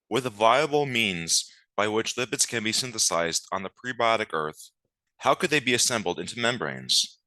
With a viable means by which lipids can be synthesized on the prebiotic Earth, how could they be assembled into membranes?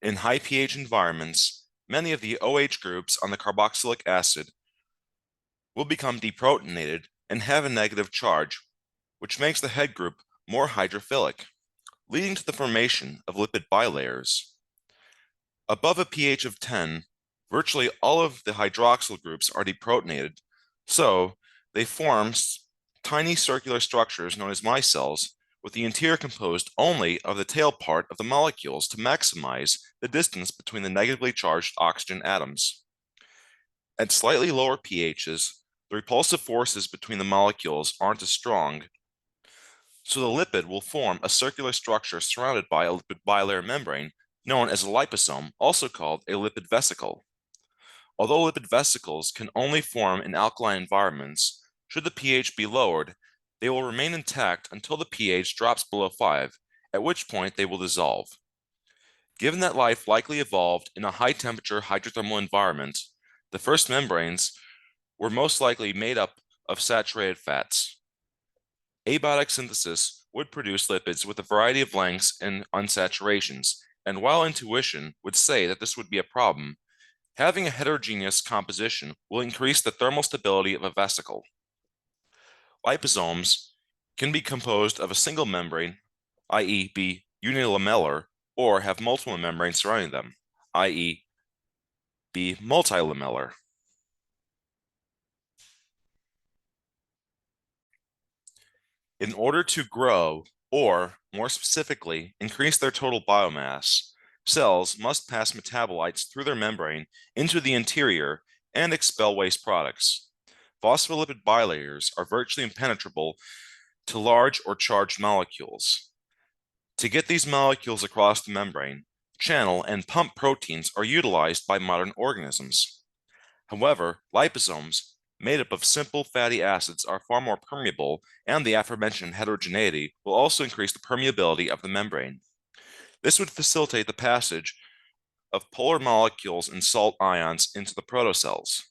In high pH environments, many of the OH groups on the carboxylic acid will become deprotonated and have a negative charge, which makes the head group more hydrophilic, leading to the formation of lipid bilayers. Above a pH of 10, virtually all of the hydroxyl groups are deprotonated, so they form tiny circular structures known as micelles, with the interior composed only of the tail part of the molecules to maximize the distance between the negatively charged oxygen atoms. At slightly lower pHs, the repulsive forces between the molecules aren't as strong, so the lipid will form a circular structure surrounded by a lipid bilayer membrane known as a liposome, also called a lipid vesicle. Although lipid vesicles can only form in alkaline environments, should the pH be lowered, they will remain intact until the pH drops below 5, at which point they will dissolve. Given that life likely evolved in a high-temperature hydrothermal environment, the first membranes were most likely made up of saturated fats. Abiotic synthesis would produce lipids with a variety of lengths and unsaturations, and while intuition would say that this would be a problem, having a heterogeneous composition will increase the thermal stability of a vesicle. Liposomes can be composed of a single membrane, i.e. be unilamellar, or have multiple membranes surrounding them, i.e. be multilamellar. In order to grow, or more specifically, increase their total biomass, cells must pass metabolites through their membrane into the interior and expel waste products. Phospholipid bilayers are virtually impenetrable to large or charged molecules. To get these molecules across the membrane, channel and pump proteins are utilized by modern organisms. However, liposomes, made up of simple fatty acids, are far more permeable, and the aforementioned heterogeneity will also increase the permeability of the membrane. This would facilitate the passage of polar molecules and salt ions into the protocells.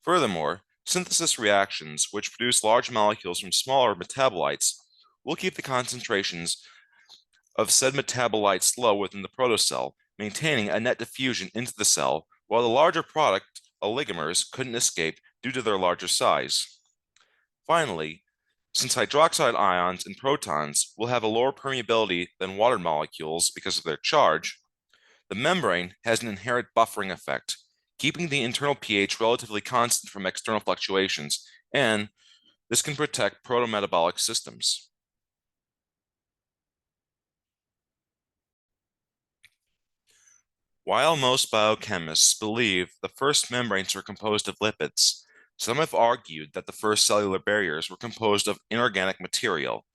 Furthermore, synthesis reactions, which produce large molecules from smaller metabolites, will keep the concentrations of said metabolites low within the protocell, maintaining a net diffusion into the cell, while the larger product, oligomers, couldn't escape due to their larger size. Finally, since hydroxide ions and protons will have a lower permeability than water molecules because of their charge, the membrane has an inherent buffering effect, keeping the internal pH relatively constant from external fluctuations, and this can protect protometabolic systems. While most biochemists believe the first membranes were composed of lipids, some have argued that the first cellular barriers were composed of inorganic material.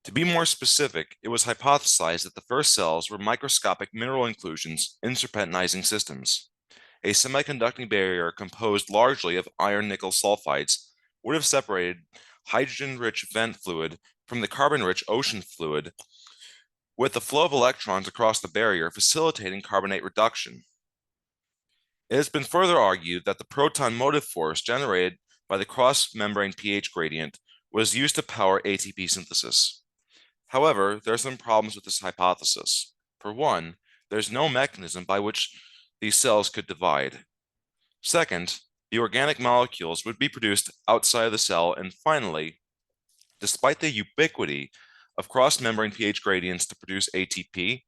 To be more specific, it was hypothesized that the first cells were microscopic mineral inclusions in serpentinizing systems. A semiconducting barrier composed largely of iron-nickel sulfides would have separated hydrogen-rich vent fluid from the carbon-rich ocean fluid, with the flow of electrons across the barrier facilitating carbonate reduction. It has been further argued that the proton motive force generated by the cross-membrane pH gradient was used to power ATP synthesis. However, there are some problems with this hypothesis. For one, there's no mechanism by which these cells could divide. Second, the organic molecules would be produced outside of the cell. And finally, despite the ubiquity of cross-membrane pH gradients to produce ATP,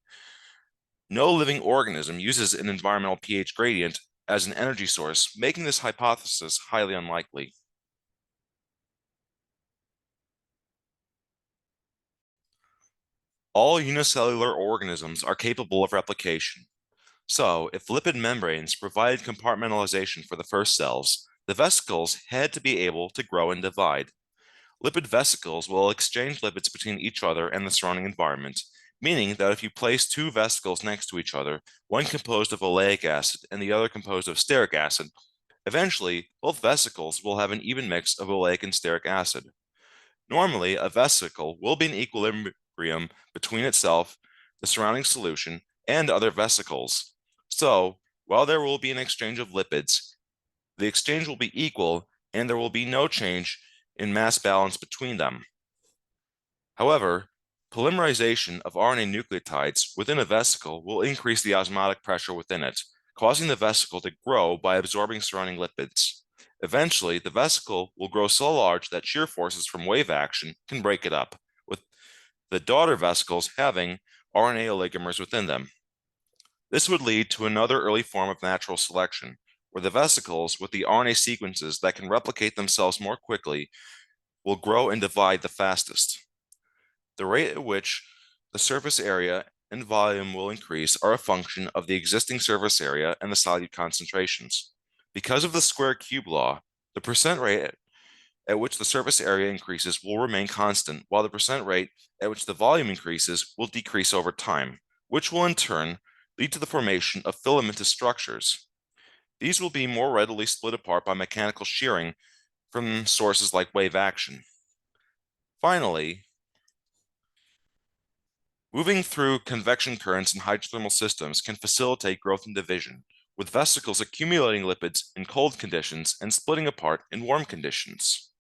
no living organism uses an environmental pH gradient as an energy source, making this hypothesis highly unlikely. All unicellular organisms are capable of replication. So, if lipid membranes provided compartmentalization for the first cells, the vesicles had to be able to grow and divide. Lipid vesicles will exchange lipids between each other and the surrounding environment, meaning that if you place two vesicles next to each other, one composed of oleic acid and the other composed of stearic acid, eventually both vesicles will have an even mix of oleic and stearic acid. Normally, a vesicle will be in equilibrium between itself, the surrounding solution, and other vesicles. So, while there will be an exchange of lipids, the exchange will be equal and there will be no change in mass balance between them. However, polymerization of RNA nucleotides within a vesicle will increase the osmotic pressure within it, causing the vesicle to grow by absorbing surrounding lipids. Eventually, the vesicle will grow so large that shear forces from wave action can break it up, with the daughter vesicles having RNA oligomers within them. This would lead to another early form of natural selection, where the vesicles with the RNA sequences that can replicate themselves more quickly will grow and divide the fastest. The rate at which the surface area and volume will increase are a function of the existing surface area and the solute concentrations. Because of the square cube law, the percent rate at which the surface area increases will remain constant, while the percent rate at which the volume increases will decrease over time, which will in turn lead to the formation of filamentous structures. These will be more readily split apart by mechanical shearing from sources like wave action. Finally, moving through convection currents in hydrothermal systems can facilitate growth and division, with vesicles accumulating lipids in cold conditions and splitting apart in warm conditions.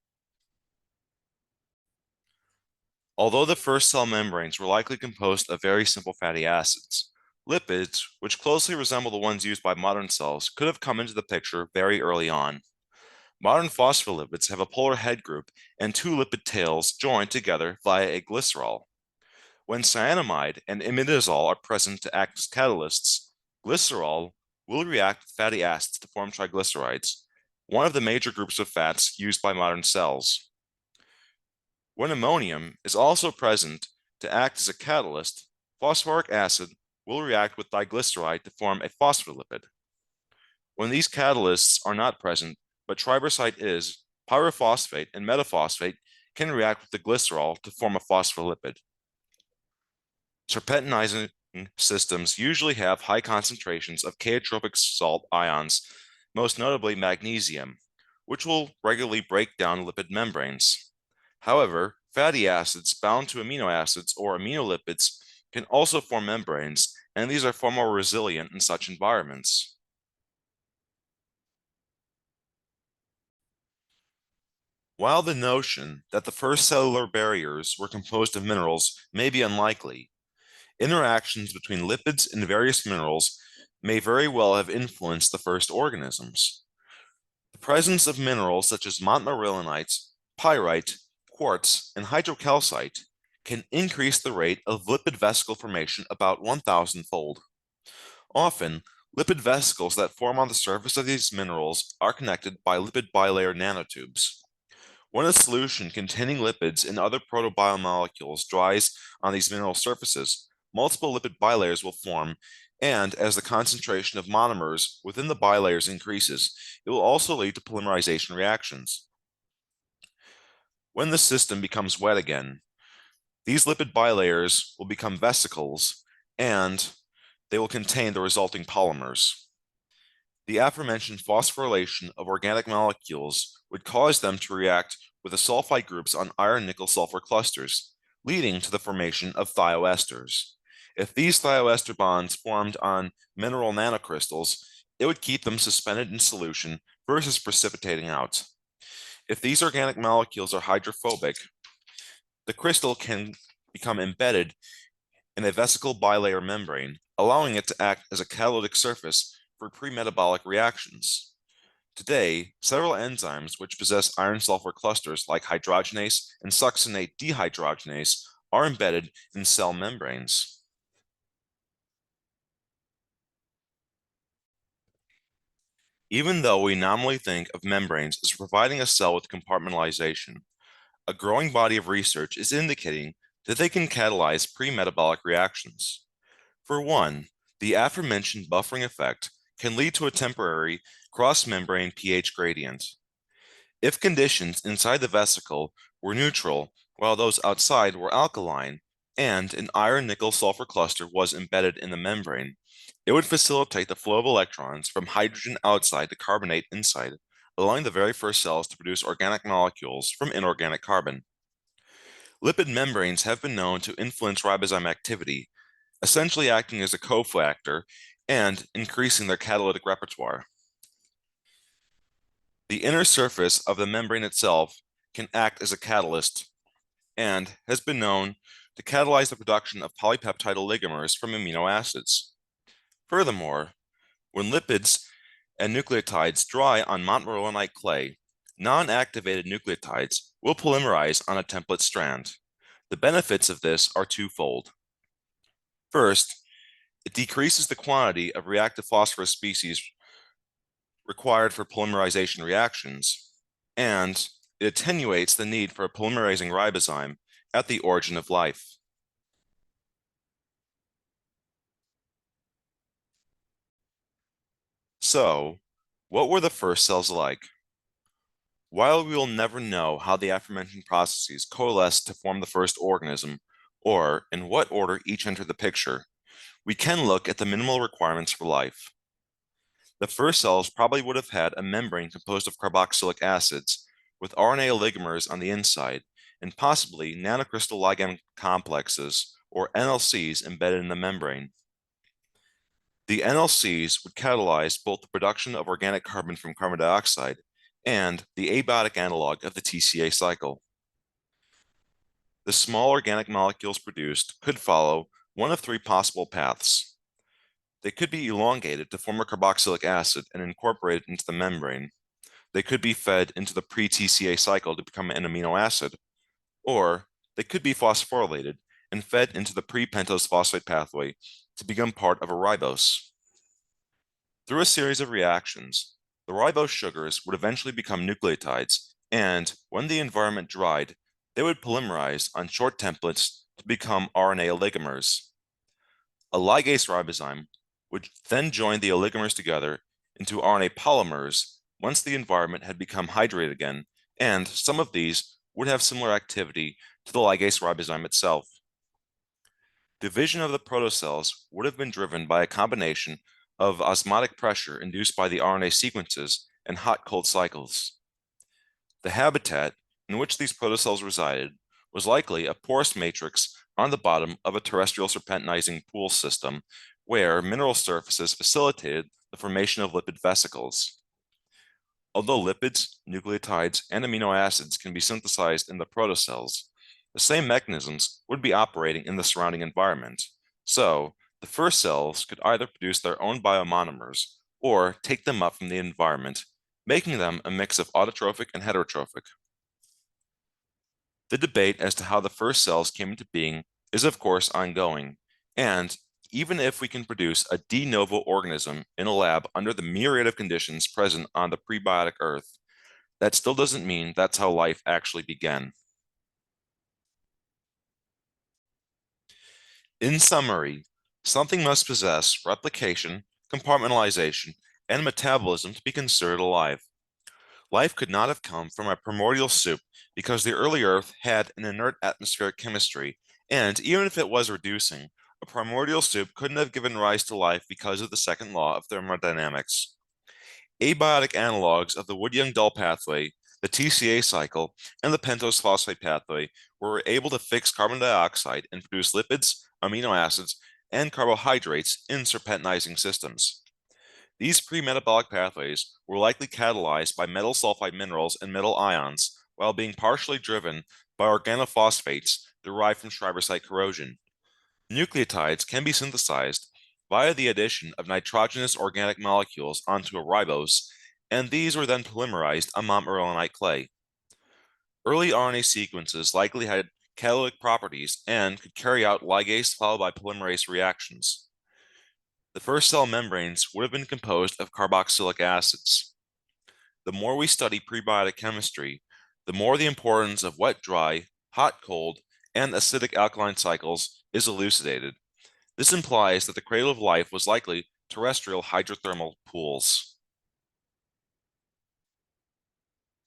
Although the first cell membranes were likely composed of very simple fatty acids, lipids, which closely resemble the ones used by modern cells, could have come into the picture very early on. Modern phospholipids have a polar head group and two lipid tails joined together via a glycerol. When cyanamide and imidazole are present to act as catalysts, glycerol will react with fatty acids to form triglycerides, one of the major groups of fats used by modern cells. When ammonium is also present to act as a catalyst, phosphoric acid will react with diglyceride to form a phospholipid. When these catalysts are not present, but tribrosite is, pyrophosphate and metaphosphate can react with the glycerol to form a phospholipid. Serpentinizing systems usually have high concentrations of chaotropic salt ions, most notably magnesium, which will regularly break down lipid membranes. However, fatty acids bound to amino acids or aminolipids can also form membranes, and these are far more resilient in such environments. While the notion that the first cellular barriers were composed of minerals may be unlikely, interactions between lipids and various minerals may very well have influenced the first organisms. The presence of minerals such as montmorillonite, pyrite, quartz, and hydrocalcite can increase the rate of lipid vesicle formation about 1,000-fold. Often, lipid vesicles that form on the surface of these minerals are connected by lipid bilayer nanotubes. When a solution containing lipids and other protobiomolecules dries on these mineral surfaces, multiple lipid bilayers will form, and as the concentration of monomers within the bilayers increases, it will also lead to polymerization reactions. When the system becomes wet again, these lipid bilayers will become vesicles, and they will contain the resulting polymers. The aforementioned phosphorylation of organic molecules would cause them to react with the sulfide groups on iron-nickel-sulfur clusters, leading to the formation of thioesters. If these thioester bonds formed on mineral nanocrystals, it would keep them suspended in solution versus precipitating out. If these organic molecules are hydrophobic, the crystal can become embedded in a vesicle bilayer membrane, allowing it to act as a catalytic surface for pre-metabolic reactions. Today, several enzymes which possess iron-sulfur clusters like hydrogenase and succinate dehydrogenase are embedded in cell membranes. Even though we nominally think of membranes as providing a cell with compartmentalization, a growing body of research is indicating that they can catalyze pre-metabolic reactions. For one, the aforementioned buffering effect can lead to a temporary cross-membrane pH gradient. If conditions inside the vesicle were neutral while those outside were alkaline, and an iron-nickel-sulfur cluster was embedded in the membrane, it would facilitate the flow of electrons from hydrogen outside to carbonate inside, allowing the very first cells to produce organic molecules from inorganic carbon. Lipid membranes have been known to influence ribozyme activity, essentially acting as a cofactor and increasing their catalytic repertoire. The inner surface of the membrane itself can act as a catalyst and has been known to catalyze the production of polypeptide oligomers from amino acids. Furthermore, when lipids and nucleotides dry on montmorillonite clay, non-activated nucleotides will polymerize on a template strand. The benefits of this are twofold. First, it decreases the quantity of reactive phosphorus species required for polymerization reactions, and it attenuates the need for a polymerizing ribozyme at the origin of life. So, what were the first cells like? While we will never know how the aforementioned processes coalesced to form the first organism, or in what order each entered the picture, we can look at the minimal requirements for life. The first cells probably would have had a membrane composed of carboxylic acids, with RNA oligomers on the inside, and possibly nanocrystal ligand complexes, or NLCs, embedded in the membrane. The NLCs would catalyze both the production of organic carbon from carbon dioxide and the abiotic analog of the TCA cycle. The small organic molecules produced could follow one of three possible paths. They could be elongated to form a carboxylic acid and incorporated into the membrane. They could be fed into the pre-TCA cycle to become an amino acid, or they could be phosphorylated and fed into the pre-pentose phosphate pathway to become part of a ribose. Through a series of reactions, the ribose sugars would eventually become nucleotides, and when the environment dried, they would polymerize on short templates to become RNA oligomers. A ligase ribozyme would then join the oligomers together into RNA polymers once the environment had become hydrated again, and some of these would have similar activity to the ligase ribozyme itself. Division of the protocells would have been driven by a combination of osmotic pressure induced by the RNA sequences and hot-cold cycles. The habitat in which these protocells resided was likely a porous matrix on the bottom of a terrestrial serpentinizing pool system where mineral surfaces facilitated the formation of lipid vesicles. Although lipids, nucleotides, and amino acids can be synthesized in the protocells, the same mechanisms would be operating in the surrounding environment. So, the first cells could either produce their own biomonomers or take them up from the environment, making them a mix of autotrophic and heterotrophic. The debate as to how the first cells came into being is, of course, ongoing, and even if we can produce a de novo organism in a lab under the myriad of conditions present on the prebiotic Earth, that still doesn't mean that's how life actually began. In summary, something must possess replication, compartmentalization, and metabolism to be considered alive. Life could not have come from a primordial soup because the early Earth had an inert atmospheric chemistry, and even if it was reducing, a primordial soup couldn't have given rise to life because of the second law of thermodynamics. Abiotic analogs of the Wood-Young-Dull pathway, the TCA cycle, and the pentose phosphate pathway were able to fix carbon dioxide and produce lipids, amino acids, and carbohydrates in serpentinizing systems. These pre-metabolic pathways were likely catalyzed by metal sulfide minerals and metal ions, while being partially driven by organophosphates derived from Schreiber site corrosion. Nucleotides can be synthesized via the addition of nitrogenous organic molecules onto a ribose, and these were then polymerized on montmorillonite clay. Early RNA sequences likely had catalytic properties and could carry out ligase followed by polymerase reactions. The first cell membranes would have been composed of carboxylic acids. The more we study prebiotic chemistry, the more the importance of wet-dry, hot-cold, and acidic alkaline cycles is elucidated. This implies that the cradle of life was likely terrestrial hydrothermal pools.